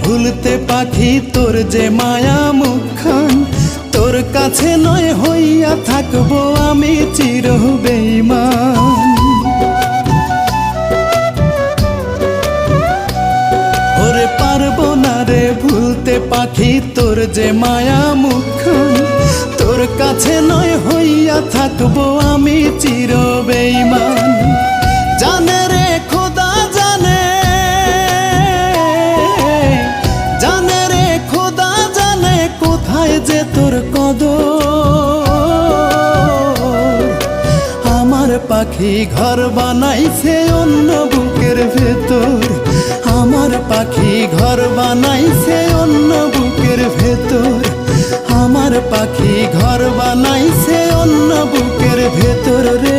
ভুলতে পাখি তোর যে মায়া মুখখান, তোর কাছে নয় হইয়া থাকবো আমি চির বেঈমান। ওরে পারবো না রে ভুলতে পাখি তোর যে মায়া মুখখান, তোর কাছে নয় হইয়া থাকবো আমি চির বেঈমান। জানে রে খোদা জানে, জানে রে খোদা জানে কোথায় যে তোর কদর। আমার পাখি ঘর বানাইছে অন্য বুকের ভেতর, আমার পাখি ঘর বানাইছে অন্য বুকের ভেতর, আমার পাখি ঘর বানাইছে অন্য বুকের ভেতর রে।